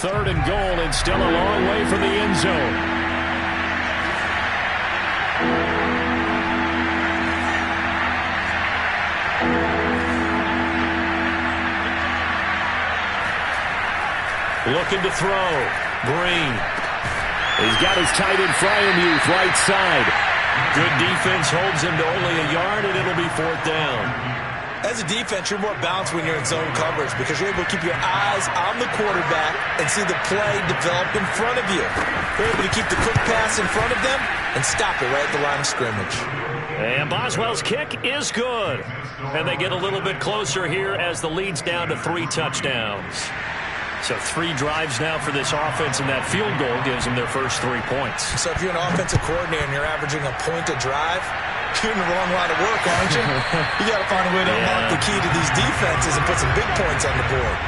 3rd and goal and still a long way from the end zone. Looking to throw. Green. He's got his tight end Freiermuth right side. Good defense holds him to only a yard, and it'll be 4th down. As a defense, you're more balanced when you're in zone coverage because you're able to keep your eyes on the quarterback and see the play develop in front of you. You're able to keep the quick pass in front of them and stop it right at the line of scrimmage. And Boswell's kick is good. And they get a little bit closer here as the lead's down to 3 touchdowns. So 3 drives now for this offense, and that field goal gives them their first 3 points. So if you're an offensive coordinator and you're averaging a point a drive, you're in the wrong line of work, aren't you? You got to find a way to unlock the key to these defenses and put some big points on the board.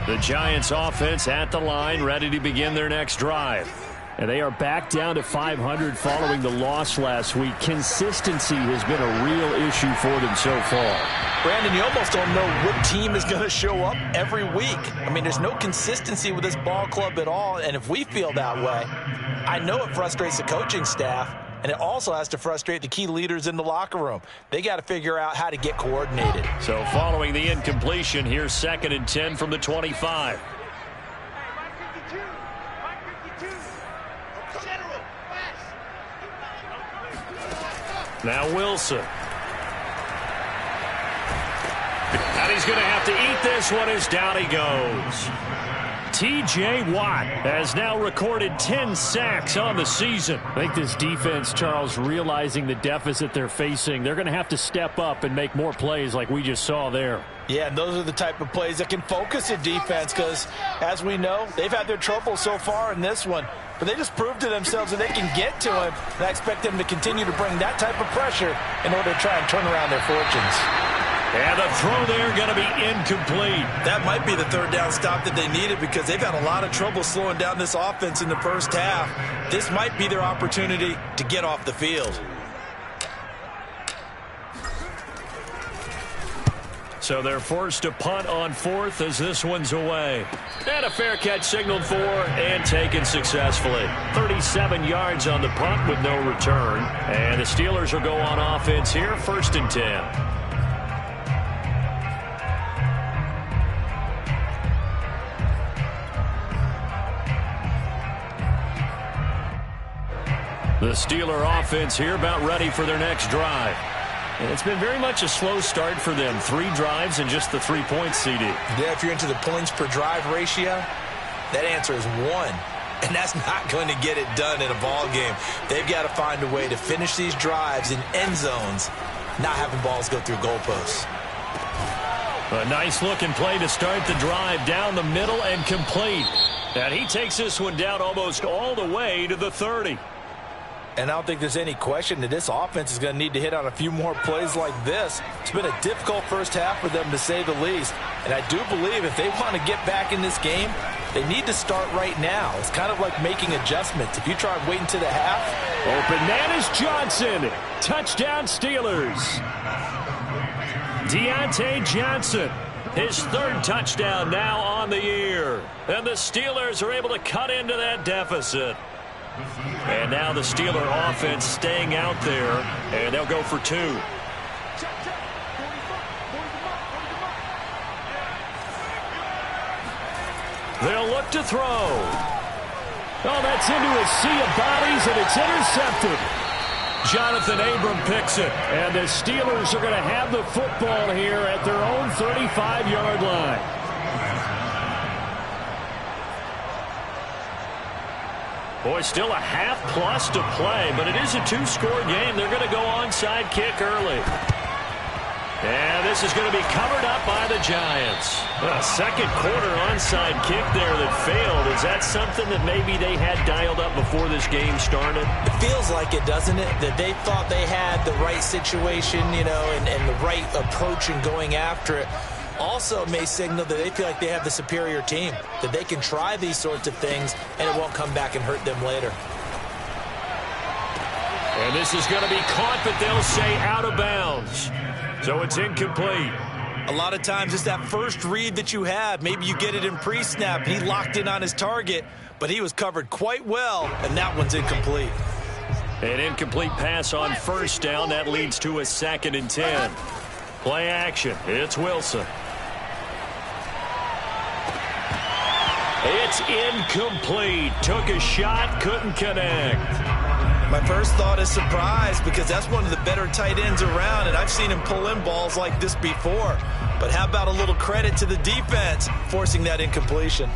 The Giants offense at the line, ready to begin their next drive. And they are back down to 500 following the loss last week. Consistency has been a real issue for them so far. Brandon, you almost don't know what team is going to show up every week. I mean, there's no consistency with this ball club at all, and if we feel that way, I know it frustrates the coaching staff, and it also has to frustrate the key leaders in the locker room. They got to figure out how to get coordinated. So following the incompletion, here's 2nd and 10 from the 25. Now Wilson. And he's going to have to eat this one as down he goes. T.J. Watt has now recorded 10 sacks on the season. I think this defense, Charles, realizing the deficit they're facing, they're going to have to step up and make more plays like we just saw there. Yeah, and those are the type of plays that can focus a defense because, as we know, they've had their trouble so far in this one. But they just proved to themselves that they can get to him, and I expect them to continue to bring that type of pressure in order to try and turn around their fortunes. And the throw there going to be incomplete. That might be the 3rd down stop that they needed because they've had a lot of trouble slowing down this offense in the first half. This might be their opportunity to get off the field. So they're forced to punt on 4th as this one's away. And a fair catch signaled for and taken successfully. 37 yards on the punt with no return. And the Steelers will go on offense here, 1st and 10. The Steeler offense here about ready for their next drive. And it's been very much a slow start for them. 3 drives and just the 3 points, CD. Yeah, if you're into the points per drive ratio, that answer is 1. And that's not going to get it done in a ball game. They've got to find a way to finish these drives in end zones, not having balls go through goalposts. A nice looking play to start the drive down the middle and complete. And he takes this one down almost all the way to the 30. And I don't think there's any question that this offense is going to need to hit on a few more plays like this. It's been a difficult first half for them, to say the least. And I do believe if they want to get back in this game, they need to start right now. It's kind of like making adjustments. If you try and wait until the half. Open man is Johnson. Touchdown Steelers. Deontay Johnson. His 3rd touchdown now on the year. And the Steelers are able to cut into that deficit. And now the Steeler offense staying out there, and they'll go for 2. They'll look to throw. Oh, that's into a sea of bodies, and it's intercepted. Jonathan Abram picks it, and the Steelers are going to have the football here at their own 35-yard line. Boy, still a half-plus to play, but it is a 2-score game. They're going to go onside kick early. And this is going to be covered up by the Giants. A second quarter onside kick there that failed. Is that something that maybe they had dialed up before this game started? It feels like it, doesn't it? That they thought they had the right situation, you know, and the right approach in going after it. Also may signal that they feel like they have the superior team, that they can try these sorts of things and it won't come back and hurt them later. And this is going to be caught, but they'll say out of bounds. So it's incomplete. A lot of times it's that first read that you have. Maybe you get it in pre-snap. He locked in on his target, but he was covered quite well, and that one's incomplete. An incomplete pass on first down. That leads to a 2nd and 10. Play action. It's Wilson. It's incomplete. Took a shot, couldn't connect. My first thought is surprise because that's one of the better tight ends around, and I've seen him pull in balls like this before. But how about a little credit to the defense forcing that incompletion?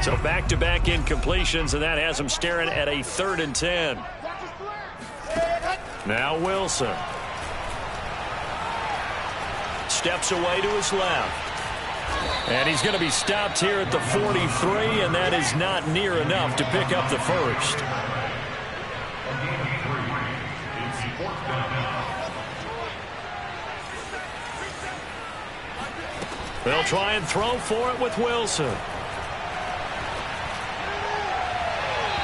So back-to-back incompletions, and that has him staring at a 3rd and 10. Now Wilson. Steps away to his left. And he's going to be stopped here at the 43, and that is not near enough to pick up the first. They'll try and throw for it with Wilson.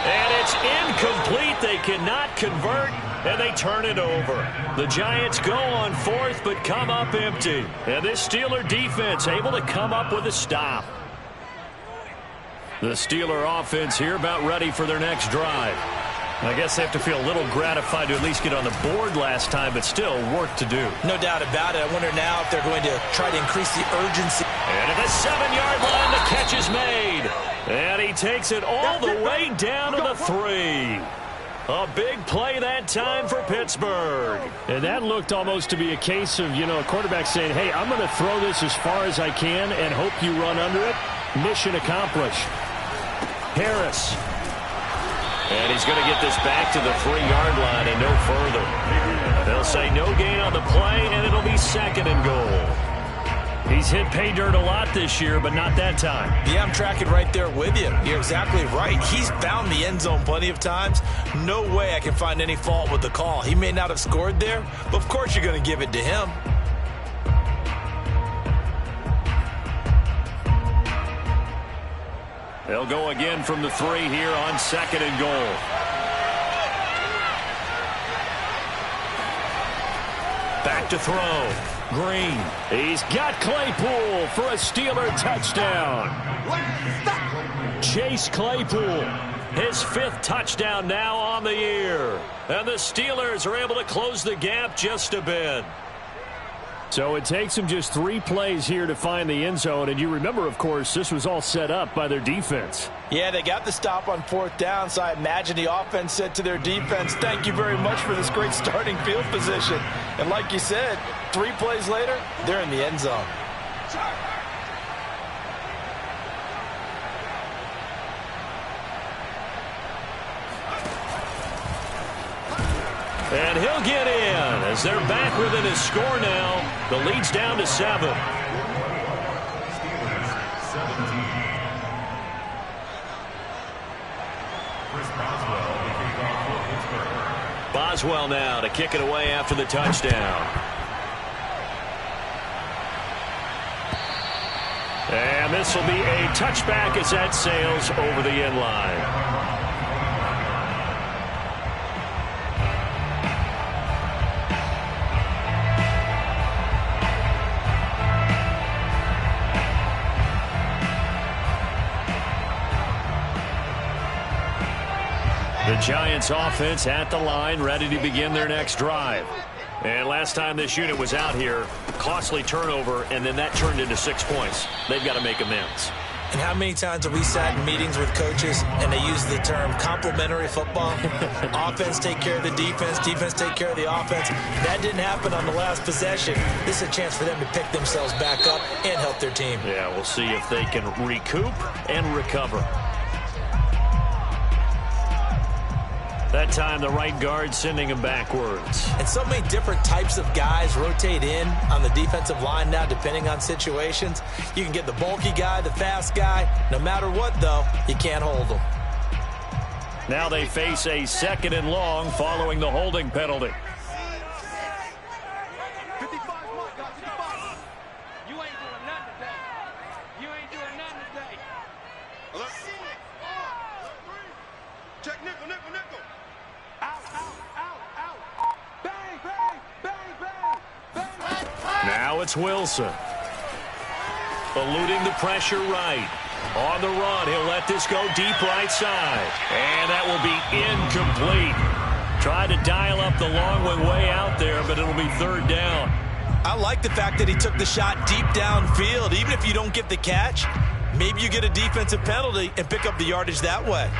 And it's incomplete. They cannot convert, and they turn it over. The Giants go on 4th, but come up empty. And this Steeler defense able to come up with a stop. The Steeler offense here about ready for their next drive. I guess they have to feel a little gratified to at least get on the board last time, but still work to do. No doubt about it. I wonder now if they're going to try to increase the urgency. And at the 7-yard line, the catch is made. And he takes it all the way down to the 3. A big play that time for Pittsburgh. And that looked almost to be a case of, a quarterback saying, hey, I'm going to throw this as far as I can and hope you run under it. Mission accomplished. Harris. And he's going to get this back to the 3-yard line and no further. They'll say no gain on the play, and it'll be 2nd and goal. He's hit pay dirt a lot this year, but not that time. Yeah, I'm tracking right there with you. You're exactly right. He's found the end zone plenty of times. No way I can find any fault with the call. He may not have scored there, but of course you're going to give it to him. They'll go again from the 3 here on 2nd and goal. Back to throw. Green. He's got Claypool for a Steeler touchdown. Chase Claypool. His 5th touchdown now on the year. And the Steelers are able to close the gap just a bit. So it takes him just 3 plays here to find the end zone. And you remember, of course, this was all set up by their defense. Yeah, they got the stop on 4th down, so I imagine the offense said to their defense, thank you very much for this great starting field position. And like you said, 3 plays later, they're in the end zone. And he'll get in as they're back within his score now. The lead's down to 7. Boswell now to kick it away after the touchdown. And this will be a touchback as that sails over the end line. The Giants offense at the line, ready to begin their next drive. And last time this unit was out here, costly turnover, and then that turned into 6 points. They've got to make amends. And how many times have we sat in meetings with coaches and they use the term complementary football? Offense take care of the defense, defense take care of the offense. That didn't happen on the last possession. This is a chance for them to pick themselves back up and help their team. Yeah, we'll see if they can recoup and recover. That time, the right guard sending him backwards. And so many different types of guys rotate in on the defensive line now, depending on situations. You can get the bulky guy, the fast guy. No matter what, though, you can't hold them. Now they face a 2nd and long following the holding penalty. Now it's Wilson. Eluding the pressure right. On the run, he'll let this go deep right side. And that will be incomplete. Tried to dial up the long way out there, but it'll be third down. I like the fact that he took the shot deep downfield. Even if you don't get the catch, maybe you get a defensive penalty and pick up the yardage that way.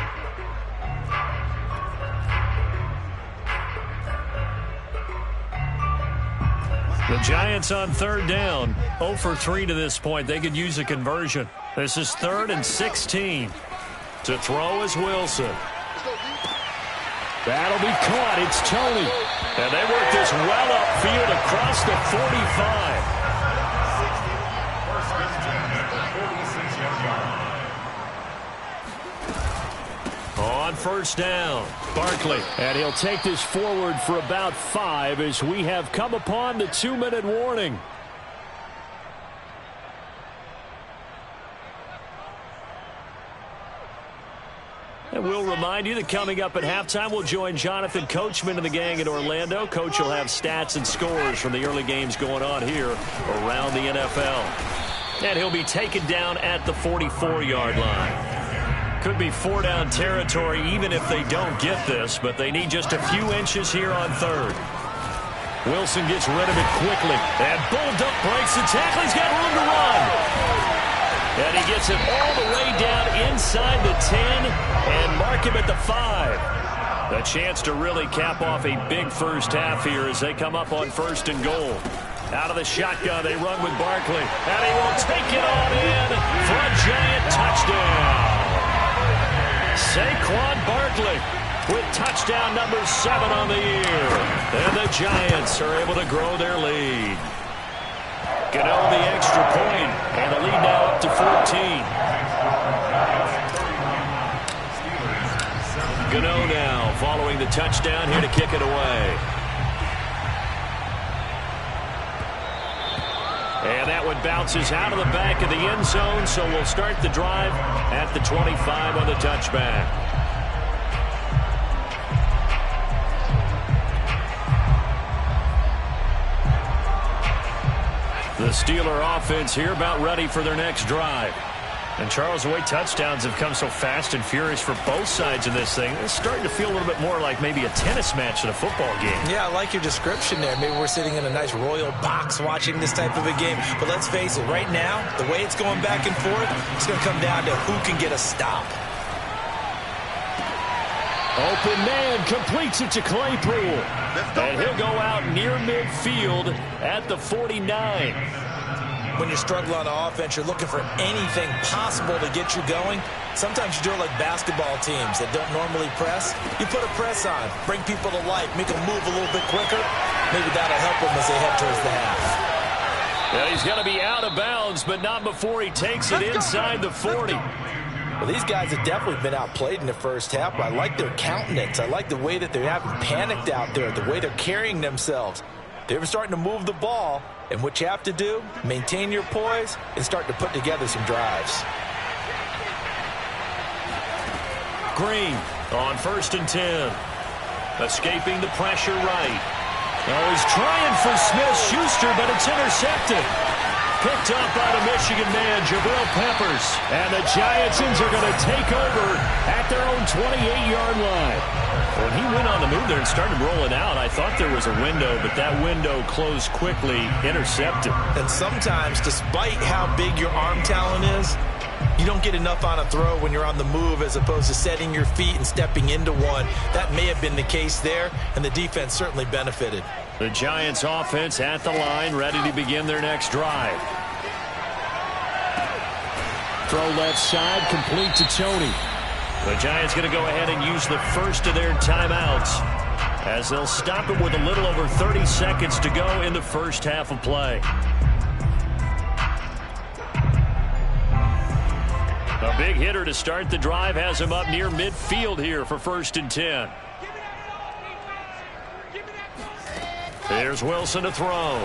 The Giants on third down. 0 for 3 to this point. They could use a conversion. This is 3rd and 16. To throw is Wilson. That'll be caught. It's Tony. And they work this well upfield across the 45. On first down, Barkley. And he'll take this forward for about 5 as we have come upon the 2-minute warning. And we'll remind you that coming up at halftime, we'll join Jonathan Coachman and the gang in Orlando. Coach will have stats and scores from the early games going on here around the NFL. And he'll be taken down at the 44-yard line. Could be 4-down territory even if they don't get this, but they need just a few inches here on third. Wilson gets rid of it quickly. And Bulldog breaks the tackle. He's got room to run. And he gets it all the way down inside the 10 and mark him at the 5. A chance to really cap off a big first half here as they come up on 1st and goal. Out of the shotgun, they run with Barkley. And he will take it on in for a Giant touchdown. Saquon Barkley with touchdown number 7 on the year. And the Giants are able to grow their lead. Gano the extra point, and the lead now up to 14. Gano now following the touchdown here to kick it away. And that one bounces out of the back of the end zone, so we'll start the drive at the 25 on the touchback. The Steeler offense here about ready for their next drive. And Charles, the way touchdowns have come so fast and furious for both sides of this thing, it's starting to feel a little bit more like maybe a tennis match than a football game. Yeah, I like your description there. Maybe we're sitting in a nice royal box watching this type of a game. But let's face it, right now, the way it's going back and forth, it's going to come down to who can get a stop. Open man completes it to Claypool. And he'll go out near midfield at the 49. When you're struggling on offense, you're looking for anything possible to get you going. Sometimes you do it like basketball teams that don't normally press. You put a press on, bring people to life, make them move a little bit quicker. Maybe that'll help them as they head towards the half. Yeah, he's going to be out of bounds, but not before he takes it inside the 40. Well, these guys have definitely been outplayed in the first half, but I like their countenance. I like the way that they haven't panicked out there, the way they're carrying themselves. They're starting to move the ball, and what you have to do, maintain your poise and start to put together some drives. Green on 1st and 10. Escaping the pressure right. Oh, he's trying for Smith-Schuster, but it's intercepted. Picked up by the Michigan man, Jabril Peppers. And the Giantsons are going to take over at their own 28-yard line. When he went on the move there and started rolling out, I thought there was a window, but that window closed quickly, intercepted. And sometimes, despite how big your arm talent is, you don't get enough on a throw when you're on the move as opposed to setting your feet and stepping into one. That may have been the case there, and the defense certainly benefited. The Giants offense at the line, ready to begin their next drive. Throw left side, complete to Tony. The Giants going to go ahead and use the first of their timeouts as they'll stop it with a little over 30 seconds to go in the first half of play. A big hitter to start the drive has him up near midfield here for 1st and 10. Here's Wilson to throw.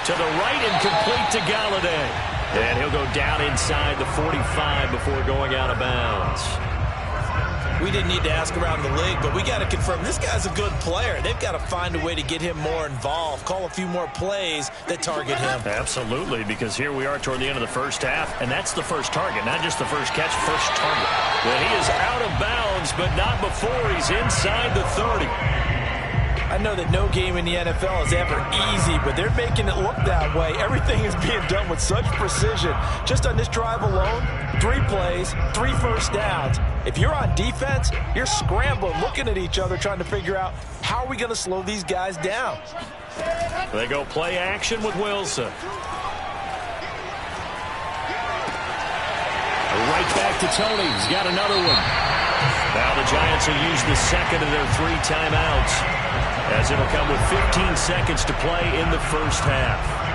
To the right and complete to Galladay. And he'll go down inside the 45 before going out of bounds. We didn't need to ask around the league, but we got to confirm this guy's a good player. They've got to find a way to get him more involved, call a few more plays that target him. Absolutely, because here we are toward the end of the first half, and that's the first target, not just the first catch, first target. Well, he is out of bounds, but not before he's inside the 30. I know that no game in the NFL is ever easy, but they're making it look that way. Everything is being done with such precision. Just on this drive alone, 3 plays, 3 first downs. If you're on defense, you're scrambling, looking at each other, trying to figure out how are we going to slow these guys down. They go play action with Wilson. Right back to Tony. He's got another one. Now the Giants will use the second of their 3 timeouts, as it'll come with 15 seconds to play in the first half.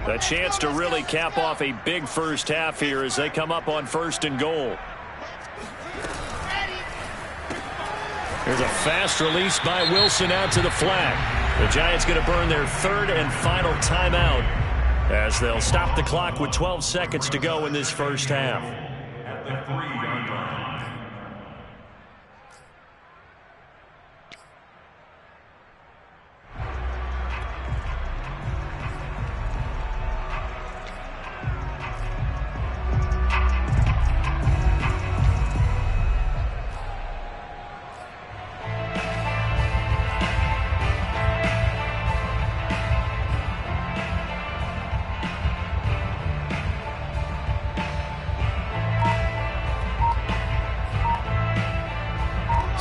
A chance to really cap off a big first half here as they come up on 1st and goal. Here's a fast release by Wilson out to the flat. The Giants going to burn their 3rd and final timeout as they'll stop the clock with 12 seconds to go in this first half.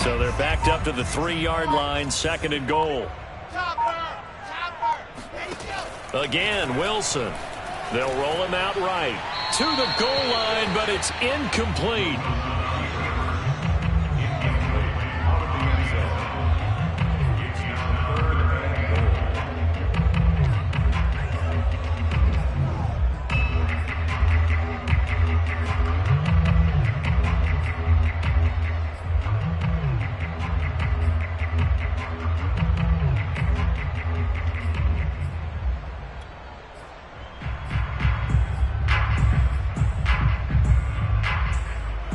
So they're backed up to the 3-yard line, 2nd and goal. Again, Wilson. They'll roll him out right to the goal line, but it's incomplete.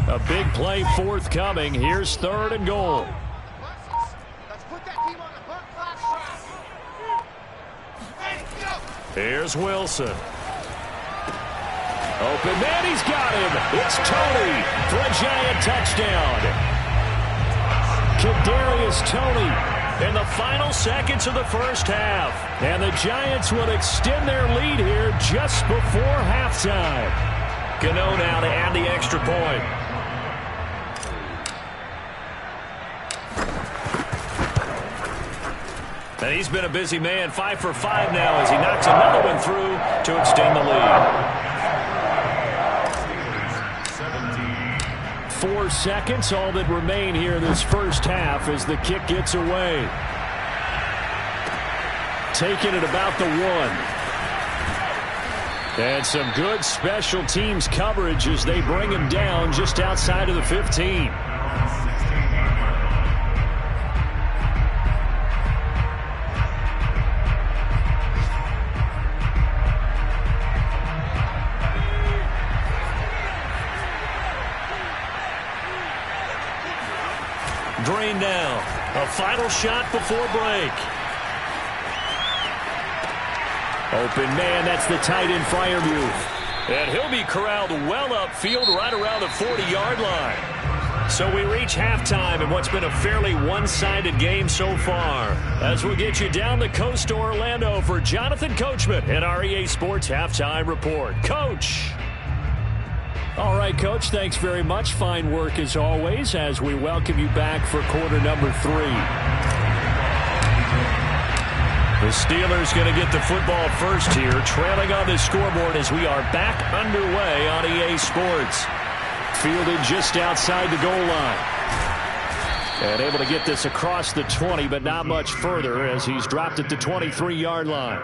A big play forthcoming. Here's 3rd and goal. Here's Wilson. Open man, he's got him. It's Tony for a Giant touchdown. Kadarius Toney in the final seconds of the first half. And the Giants will extend their lead here just before halftime. Gano now to add the extra point. And he's been a busy man, 5 for 5 now as he knocks another one through to extend the lead. 4 seconds, all that remain here in this first half as the kick gets away. Taking it about the 1. And some good special teams coverage as they bring him down just outside of the 15. Green now. A final shot before break. Open man, that's the tight end Freiermuth. And he'll be corralled well upfield right around the 40-yard line. So we reach halftime in what's been a fairly one-sided game so far. As we'll get you down the coast to Orlando for Jonathan Coachman and our EA Sports Halftime Report. Coach. All right, Coach, thanks very much. Fine work as always as we welcome you back for quarter number 3. The Steelers going to get the football first here, trailing on the scoreboard as we are back underway on EA Sports. Fielded just outside the goal line. And able to get this across the 20, but not much further as he's dropped at the 23-yard line.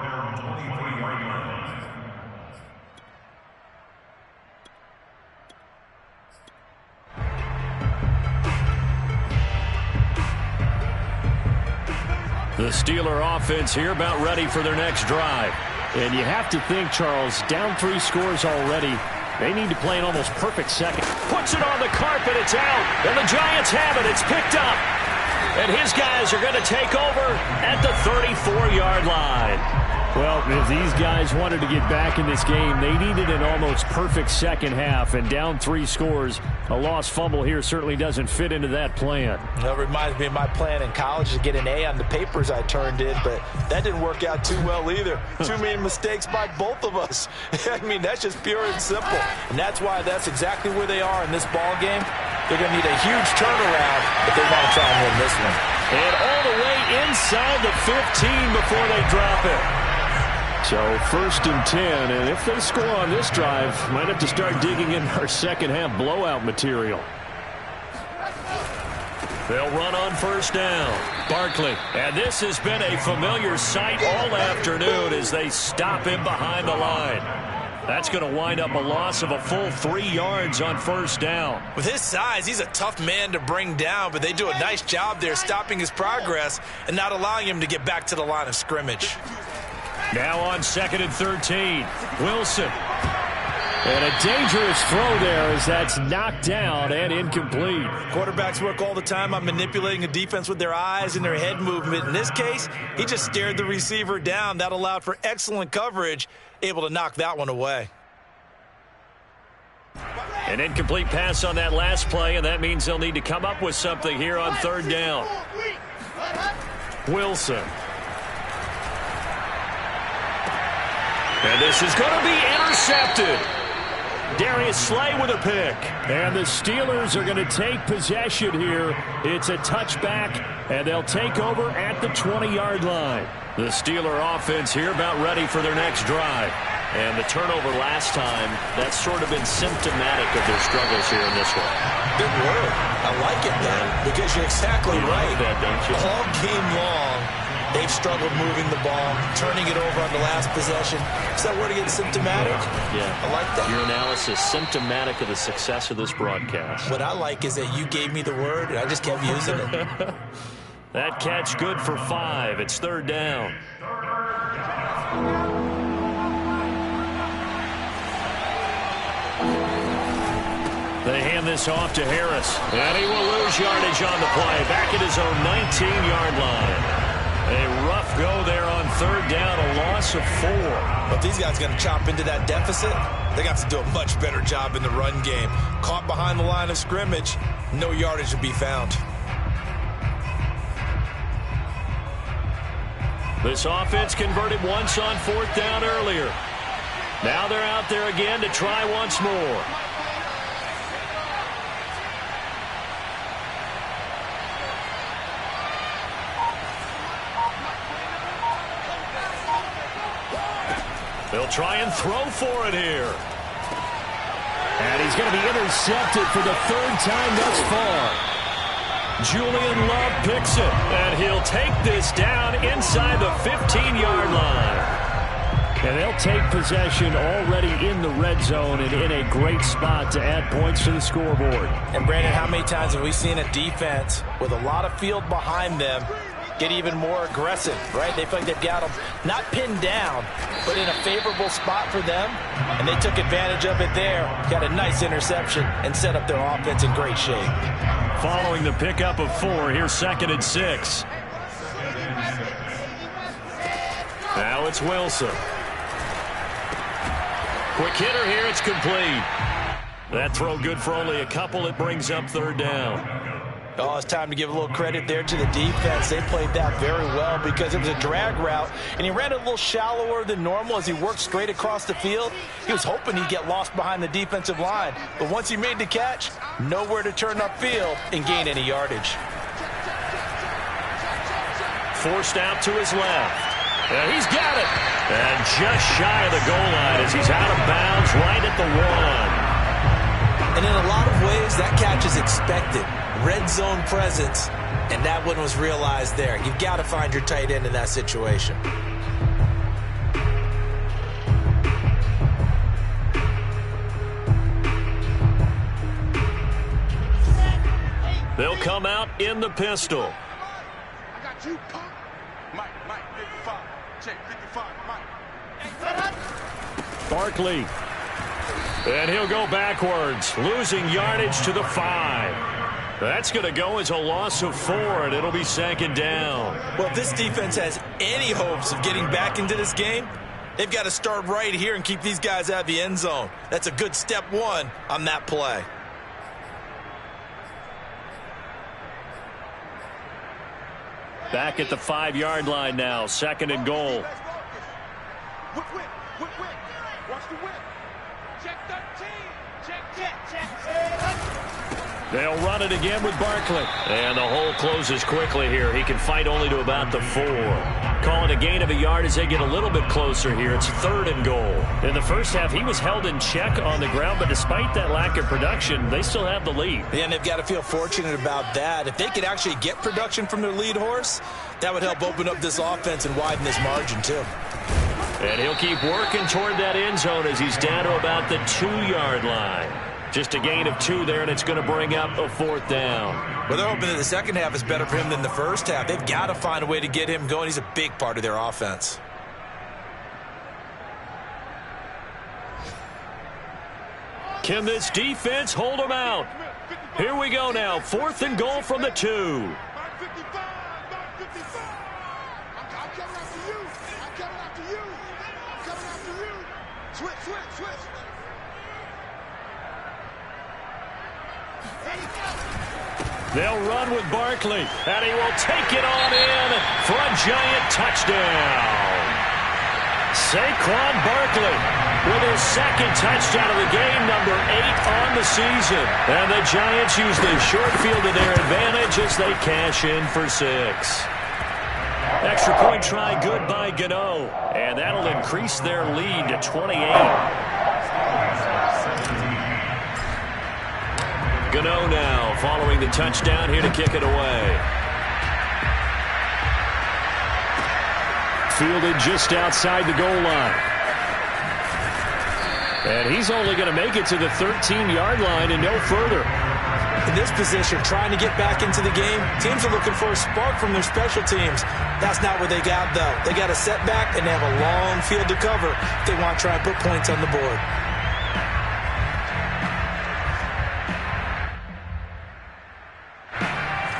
The Steeler offense here about ready for their next drive. And you have to think, Charles, down 3 scores already. They need to play an almost perfect second. Puts it on the carpet. It's out. And the Giants have it. It's picked up. And his guys are going to take over at the 34-yard line. Well, if these guys wanted to get back in this game, they needed an almost perfect second half. And down 3 scores, a lost fumble here certainly doesn't fit into that plan. That reminds me of my plan in college to get an A on the papers I turned in, but that didn't work out too well either. Too many mistakes by both of us. I mean, that's just pure and simple. And that's why that's exactly where they are in this ball game. They're going to need a huge turnaround if they want to try and win this one. And all the way inside the 15 before they drop it. So 1st and 10, and if they score on this drive, might have to start digging in our second half blowout material. They'll run on 1st down. Barkley. And this has been a familiar sight all afternoon as they stop him behind the line. That's going to wind up a loss of a full 3 yards on 1st down. With his size, he's a tough man to bring down, but they do a nice job there stopping his progress and not allowing him to get back to the line of scrimmage. Now on 2nd and 13. Wilson. And a dangerous throw there as that's knocked down and incomplete. Quarterbacks work all the time on manipulating a defense with their eyes and their head movement. In this case, he just stared the receiver down. That allowed for excellent coverage, able to knock that one away. An incomplete pass on that last play, and that means they'll need to come up with something here on 3rd down. Wilson. And this is going to be intercepted. Darius Slay with a pick. And the Steelers are going to take possession here. It's a touchback, and they'll take over at the 20-yard line. The Steeler offense here about ready for their next drive. And the turnover last time, that's sort of been symptomatic of their struggles here in this one. Good word. I like it, though, because you're exactly right. That, don't you? All game long, they've struggled moving the ball, turning it over on the last possession. Is that word again, symptomatic? Yeah. I like that. Your analysis, symptomatic of the success of this broadcast. What I like is that you gave me the word, and I just kept using it. That catch good for 5. It's 3rd down. They hand this off to Harris. And he will lose yardage on the play. Back at his own 19-yard line. A rough go there on 3rd down, a loss of 4. But these guys are going to chop into that deficit. They got to do a much better job in the run game. Caught behind the line of scrimmage, no yardage to be found. This offense converted once on 4th down earlier. Now they're out there again to try once more. They'll try and throw for it here. And he's going to be intercepted for the 3rd time thus far. Julian Love picks it, and he'll take this down inside the 15-yard line. And they'll take possession already in the red zone and in a great spot to add points to the scoreboard. And, Brandon, how many times have we seen a defense with a lot of field behind them get even more aggressive, right? They feel like they've got them not pinned down, but in a favorable spot for them, and they took advantage of it there. Got a nice interception and set up their offense in great shape. Following the pickup of 4, here's 2nd and 6. Now it's Wilson. Quick hitter here, it's complete. That throw good for only a couple. It brings up 3rd down. Oh, it's time to give a little credit there to the defense. They played that very well because it was a drag route, and he ran a little shallower than normal as he worked straight across the field. He was hoping he'd get lost behind the defensive line, but once he made the catch, nowhere to turn upfield and gain any yardage. Forced out to his left. And he's got it. And just shy of the goal line as he's out of bounds right at the 1. And in a lot of ways, that catch is expected. Red zone presence, and that one was realized there. You've got to find your tight end in that situation. They'll come out in the pistol. Barkley. And he'll go backwards, losing yardage to the 5. That's going to go as a loss of 4, and it'll be 2nd down. Well, if this defense has any hopes of getting back into this game, they've got to start right here and keep these guys out of the end zone. That's a good step 1 on that play. Back at the 5-yard line now, 2nd and goal. Watch the whip. Check 13. Check. They'll run it again with Barkley. And the hole closes quickly here. He can fight only to about the 4. Calling a gain of a yard as they get a little bit closer here. It's 3rd and goal. In the first half, he was held in check on the ground, but despite that lack of production, they still have the lead. Yeah, and they've got to feel fortunate about that. If they could actually get production from their lead horse, that would help open up this offense and widen this margin too. And he'll keep working toward that end zone as he's down to about the 2-yard line. Just a gain of 2 there, and it's going to bring up a 4th down. Well, they're hoping that the second half is better for him than the first half. They've got to find a way to get him going. He's a big part of their offense. Can this defense hold him out? Here we go now. 4th and goal from the 2. I'm coming after you. Switch. They'll run with Barkley, and he will take it on in for a giant touchdown. Saquon Barkley with his 2nd touchdown of the game, number 8 on the season. And the Giants use the short field to their advantage as they cash in for 6. Extra point try good by Gano, and that'll increase their lead to 28. Gano now following the touchdown here to kick it away. Fielded just outside the goal line. And he's only going to make it to the 13-yard line and no further. In this position, trying to get back into the game, teams are looking for a spark from their special teams. That's not what they got, though. They got a setback, and they have a long field to cover if they want to try and put points on the board.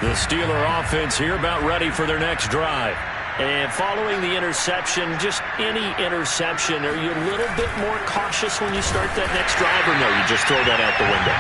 The Steeler offense here about ready for their next drive. And following the interception, just any interception, are you a little bit more cautious when you start that next drive, or no, you just throw that out the window?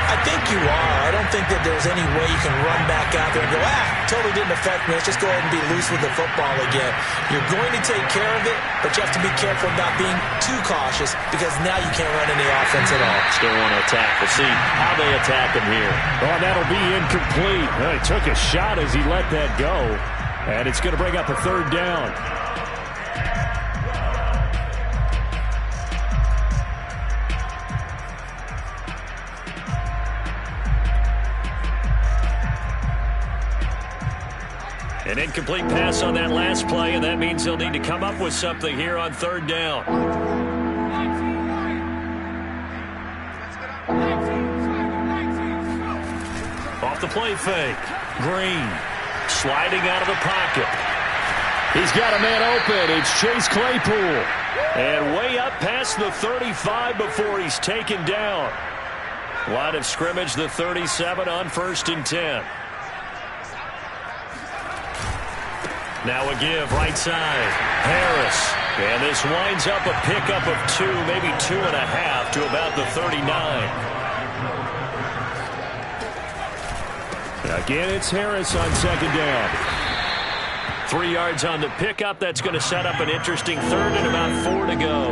I think you are. I don't think that there's any way you can run back out there and go, totally didn't affect me. Let's just go ahead and be loose with the football again. You're going to take care of it, but you have to be careful about being too cautious because now you can't run any offense at all. Still want to attack. We'll see how they attack him here. Oh, that'll be incomplete. Well, he took a shot as he let that go. And it's going to bring up a 3rd down. An incomplete pass on that last play, and that means they'll need to come up with something here on 3rd down. Off the play fake. Green. Sliding out of the pocket. He's got a man open. It's Chase Claypool. And way up past the 35 before he's taken down. Line of scrimmage, the 37 on 1st and 10. Now a give right side. Harris. And this winds up a pickup of 2, maybe 2.5 to about the 39. Again, it's Harris on 2nd down. 3 yards on the pickup. That's going to set up an interesting 3rd and about 4 to go.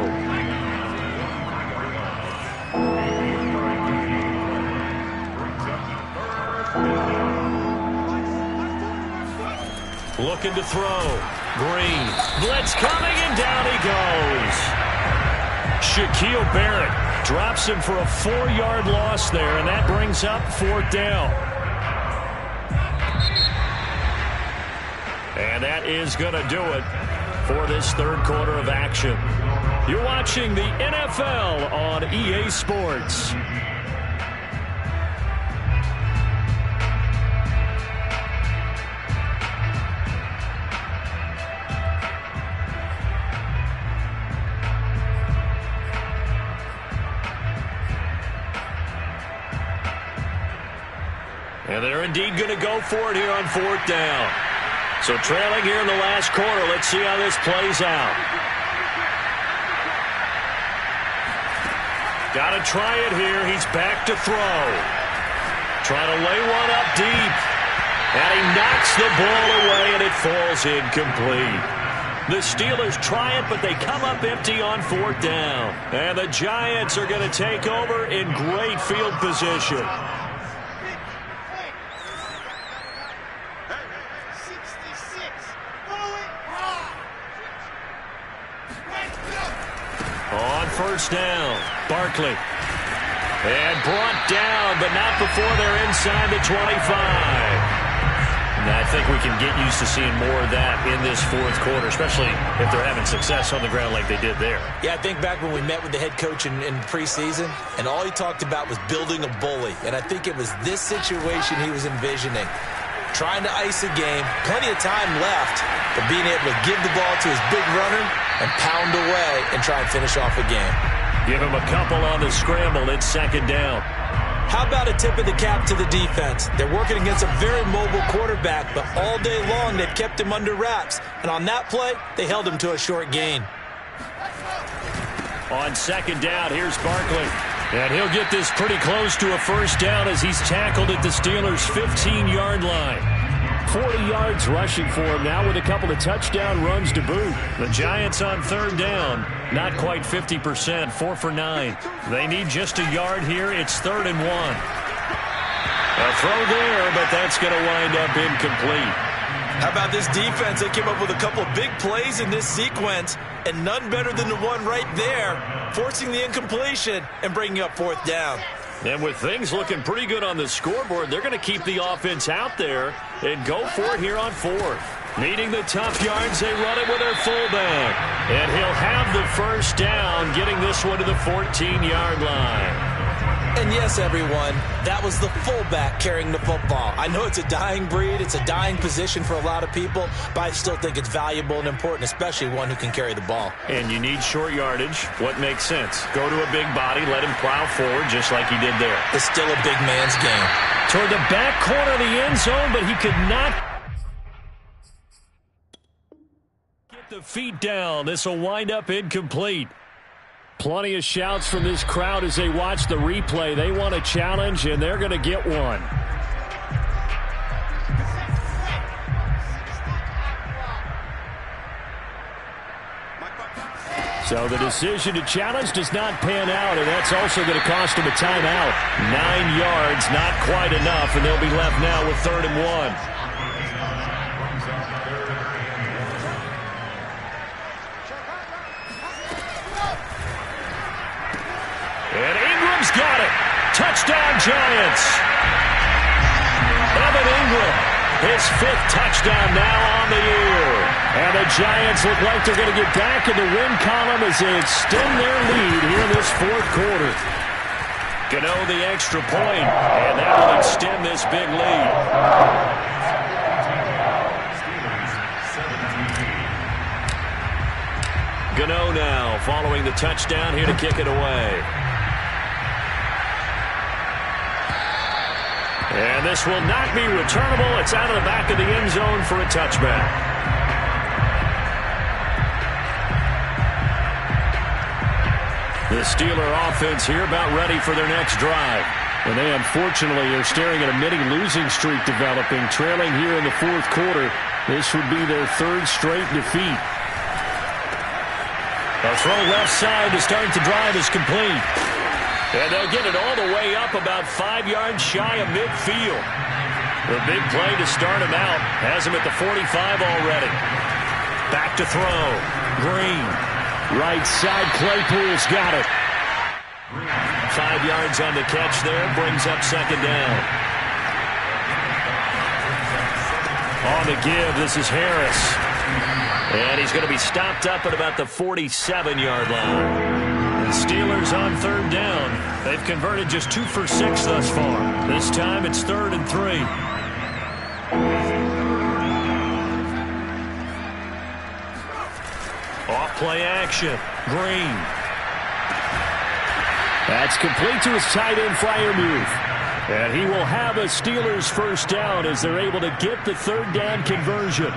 Looking to throw. Green. Blitz coming, and down he goes. Shaquille Barrett drops him for a 4-yard loss there, and that brings up 4th down. And that is going to do it for this 3rd quarter of action. You're watching the NFL on EA Sports. And they're indeed going to go for it here on 4th down. So trailing here in the last quarter. Let's see how this plays out. Got to try it here. He's back to throw. Trying to lay one up deep. And he knocks the ball away, and it falls incomplete. The Steelers try it, but they come up empty on 4th down. And the Giants are going to take over in great field position. On 1st down, Barkley. And brought down, but not before they're inside the 25. And I think we can get used to seeing more of that in this 4th quarter, especially if they're having success on the ground like they did there. Yeah, I think back when we met with the head coach in preseason, and all he talked about was building a bully. And I think it was this situation he was envisioning. Trying to ice a game, plenty of time left, but being able to give the ball to his big runner and pound away and try and finish off a game. Give him a couple on the scramble. It's 2nd down. How about a tip of the cap to the defense? They're working against a very mobile quarterback, but all day long they've kept him under wraps. And on that play, they held him to a short gain. On 2nd down, here's Barkley. And he'll get this pretty close to a 1st down as he's tackled at the Steelers' 15-yard line. 40 yards rushing for him now with a couple of touchdown runs to boot. The Giants on 3rd down, not quite 50%, 4 for 9. They need just a yard here. It's 3rd and 1. A throw there, but that's going to wind up incomplete. How about this defense? They came up with a couple of big plays in this sequence, and none better than the one right there, forcing the incompletion and bringing up 4th down. And with things looking pretty good on the scoreboard, they're going to keep the offense out there and go for it here on 4th. Needing the tough yards, they run it with their fullback. And he'll have the 1st down, getting this one to the 14-yard line. And yes, everyone, that was the fullback carrying the football. I know it's a dying breed, it's a dying position for a lot of people, but I still think it's valuable and important, especially one who can carry the ball. And you need short yardage. What makes sense? Go to a big body, let him plow forward just like he did there. It's still a big man's game. Toward the back corner of the end zone, but he could not get the feet down. This will wind up incomplete. Plenty of shouts from this crowd as they watch the replay. They want a challenge, and they're going to get one. So the decision to challenge does not pan out, and that's also going to cost him a timeout. 9 yards, not quite enough, and they'll be left now with 3rd and 1. And Ingram's got it. Touchdown, Giants. Evan Ingram, his 5th touchdown now on the year. And the Giants look like they're going to get back in the win column as they extend their lead here in this 4th quarter. Gano the extra point, and that will extend this big lead. Gano now following the touchdown here to kick it away. And this will not be returnable. It's out of the back of the end zone for a touchback. The Steeler offense here about ready for their next drive. And they unfortunately are staring at a mini losing streak developing, trailing here in the 4th quarter. This would be their 3rd straight defeat. A throw left side to start the drive is complete. And they'll get it all the way up about 5 yards shy of midfield. The big play to start him out has him at the 45 already. Back to throw. Green. Right side, Claypool's got it. 5 yards on the catch there, brings up 2nd down. On the give, this is Harris. And he's going to be stopped up at about the 47-yard line. The Steelers on 3rd down. They've converted just 2 for 6 thus far. This time it's 3rd and 3. Off play action. Green. That's complete to his tight end Freiermuth. And he will have a Steelers first down as they're able to get the third down conversion.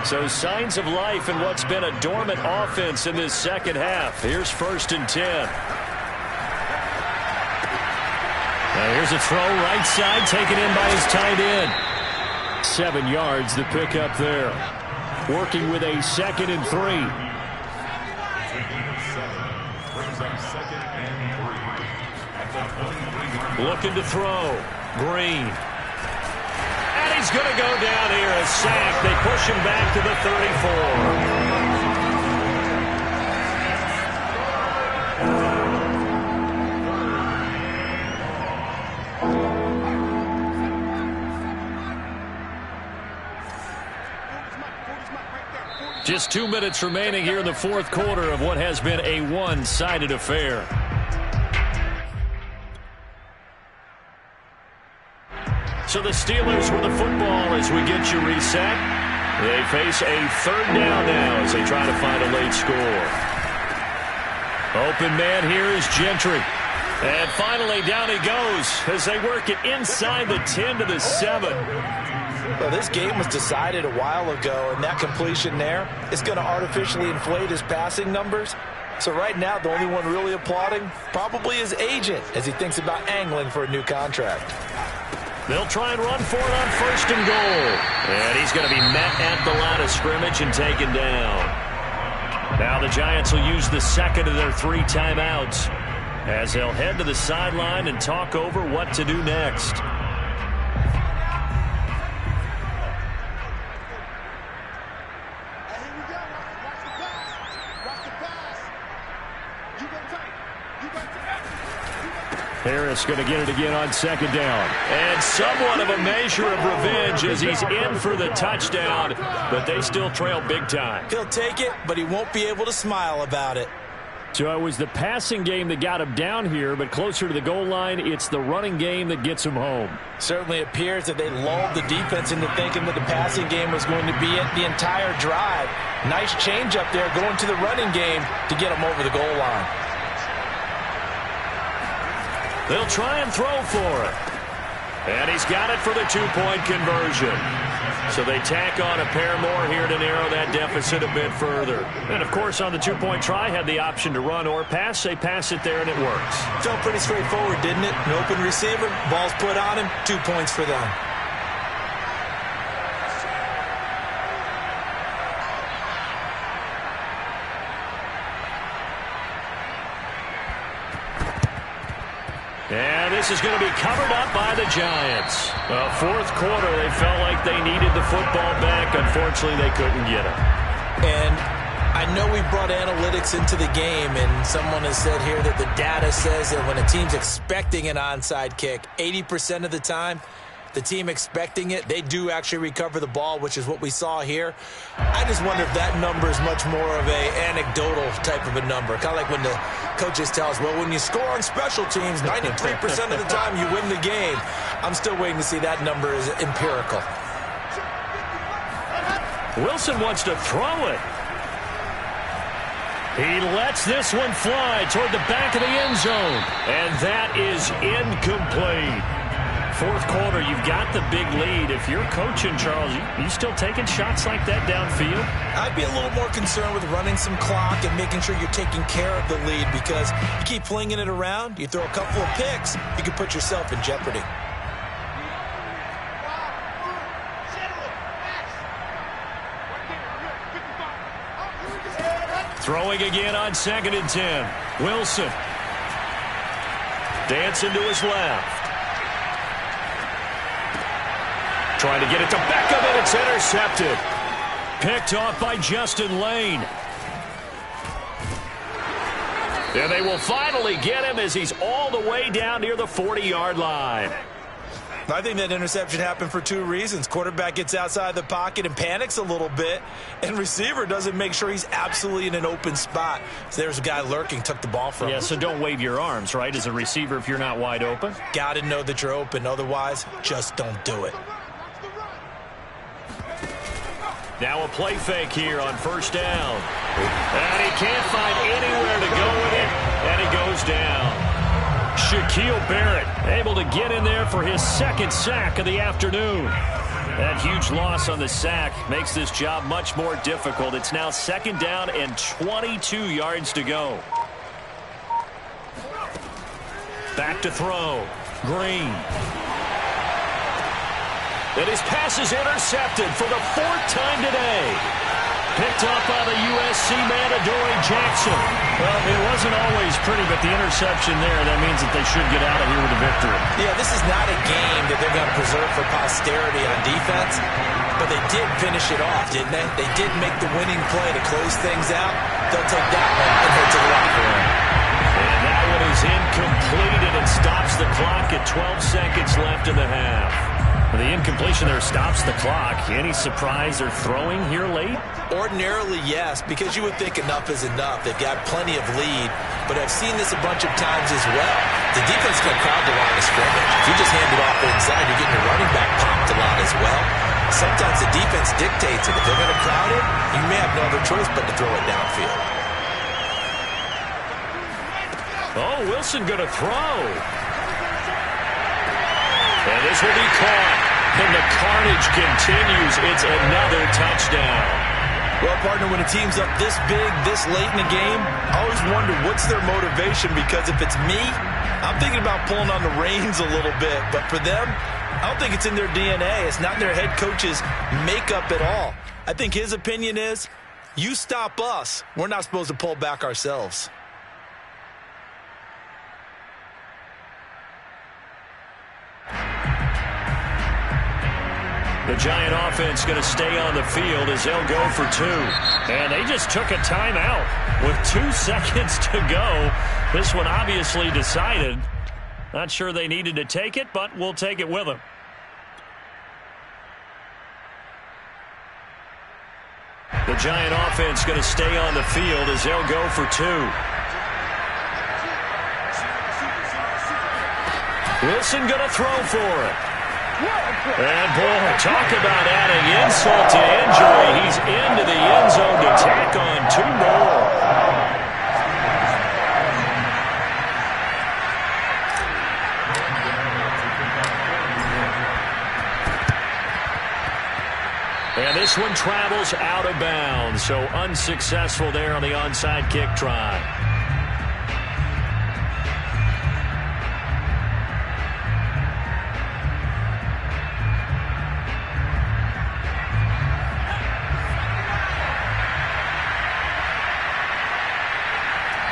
So signs of life in what's been a dormant offense in this second half. Here's 1st and 10. Now here's a throw right side taken in by his tight end. 7 yards the pickup there. Working with a 2nd and 3. Looking to throw. Green. And he's going to go down here. A sack. They push him back to the 34. Just 2 minutes remaining here in the fourth quarter of what has been a one-sided affair. So the Steelers with the football as we get you reset. They face a third down now as they try to find a late score. Open man here is Gentry. And finally down he goes as they work it inside the 10 to the 7. Well, this game was decided a while ago, and that completion there is going to artificially inflate his passing numbers. So right now, the only one really applauding probably his agent as he thinks about angling for a new contract. They'll try and run for it on 1st and goal. And he's going to be met at the line of scrimmage and taken down. Now the Giants will use the second of their 3 timeouts as they'll head to the sideline and talk over what to do next. Harris going to get it again on 2nd down. And somewhat of a measure of revenge as he's in for the touchdown, but they still trail big time. He'll take it, but he won't be able to smile about it. So it was the passing game that got him down here, but closer to the goal line, it's the running game that gets him home. Certainly appears that they lulled the defense into thinking that the passing game was going to be it the entire drive. Nice change up there going to the running game to get him over the goal line. They'll try and throw for it. And he's got it for the 2-point conversion. So they tack on a pair more here to narrow that deficit a bit further. And, of course, on the 2-point try, had the option to run or pass. They pass it there, and it works. Felt pretty straightforward, didn't it? An open receiver, ball's put on him, 2 points for them. And this is going to be covered up by the Giants. Well, fourth quarter, they felt like they needed the football back. Unfortunately, they couldn't get it. And I know we brought analytics into the game, and someone has said here that the data says that when a team's expecting an onside kick, 80% of the time, the team expecting it, they do actually recover the ball, which is what we saw here. I just wonder if that number is much more of a anecdotal type of a number. Kind of like when the coaches tell us, well, when you score on special teams, 93% of the time you win the game. I'm still waiting to see that number is empirical. Wilson wants to throw it. He lets this one fly toward the back of the end zone. And that is incomplete. Fourth quarter, you've got the big lead. If you're coaching, Charles, you still taking shots like that downfield? I'd be a little more concerned with running some clock and making sure you're taking care of the lead, because you keep flinging it around, you throw a couple of picks, you can put yourself in jeopardy. Throwing again on 2nd and 10. Wilson. Dancing to his left. Trying to get it to Beckham, and it's intercepted. Picked off by Justin Lane. And they will finally get him as he's all the way down near the 40-yard line. I think that interception happened for 2 reasons. Quarterback gets outside the pocket and panics a little bit, and receiver doesn't make sure he's absolutely in an open spot. So there's a guy lurking, took the ball from him. Yeah, so don't wave your arms, right, as a receiver if you're not wide open. Got to know that you're open. Otherwise, just don't do it. Now a play fake here on 1st down. And he can't find anywhere to go with it, and he goes down. Shaquille Shaquille Barrett able to get in there for his second sack of the afternoon. That huge loss on the sack makes this job much more difficult. It's now 2nd down and 22 yards to go. Back to throw. Green. And his pass is intercepted for the 4th time today. Picked up by the USC man, Adoree Jackson. Well, it wasn't always pretty, but the interception there, that means that they should get out of here with a victory. Yeah, this is not a game that they're going to preserve for posterity on defense, but they did finish it off, didn't they? They did make the winning play to close things out. They'll take that one and head to the locker room. And that one is incomplete, and it stops the clock at 12 seconds left in the half. The incompletion there stops the clock. Any surprise they're throwing here late? Ordinarily, yes, because you would think enough is enough. They've got plenty of lead, but I've seen this a bunch of times as well. The defense can crowd the line of scrimmage. If you just hand it off inside, you're getting your running back popped a lot as well. Sometimes the defense dictates it. If they're going to crowd it, you may have no other choice but to throw it downfield. Oh, Wilson going to throw. And this will be caught. And the carnage continues. It's another touchdown. Well, partner, when a team's up this big, this late in the game, I always wonder what's their motivation, because if it's me, I'm thinking about pulling on the reins a little bit. But for them, I don't think it's in their DNA. It's not in their head coach's makeup at all. I think his opinion is, you stop us, we're not supposed to pull back ourselves. The Giant offense going to stay on the field as they'll go for 2. And they just took a timeout with 2 seconds to go. This one obviously decided. Not sure they needed to take it, but we'll take it with them. The Giant offense going to stay on the field as they'll go for 2. Wilson going to throw for it. And, boy, talk about adding insult to injury. He's into the end zone to tack on 2 more. And this one travels out of bounds, so unsuccessful there on the onside kick try.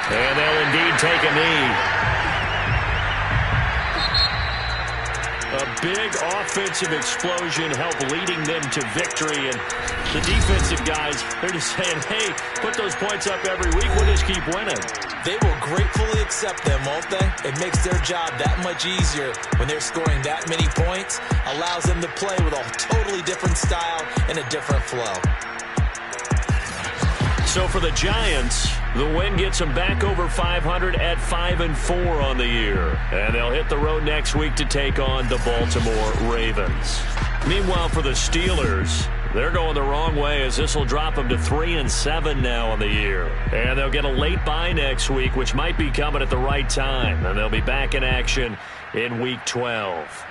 And they'll indeed take a knee. A big offensive explosion helped leading them to victory. And the defensive guys, they're just saying, hey, put those points up every week. We'll just keep winning. They will gratefully accept them, won't they? It makes their job that much easier when they're scoring that many points. Allows them to play with a totally different style and a different flow. So for the Giants, the win gets them back over 500 at 5-4 on the year. And they'll hit the road next week to take on the Baltimore Ravens. Meanwhile, for the Steelers, they're going the wrong way, as this will drop them to 3-7 now on the year. And they'll get a late bye next week, which might be coming at the right time. And they'll be back in action in Week 12.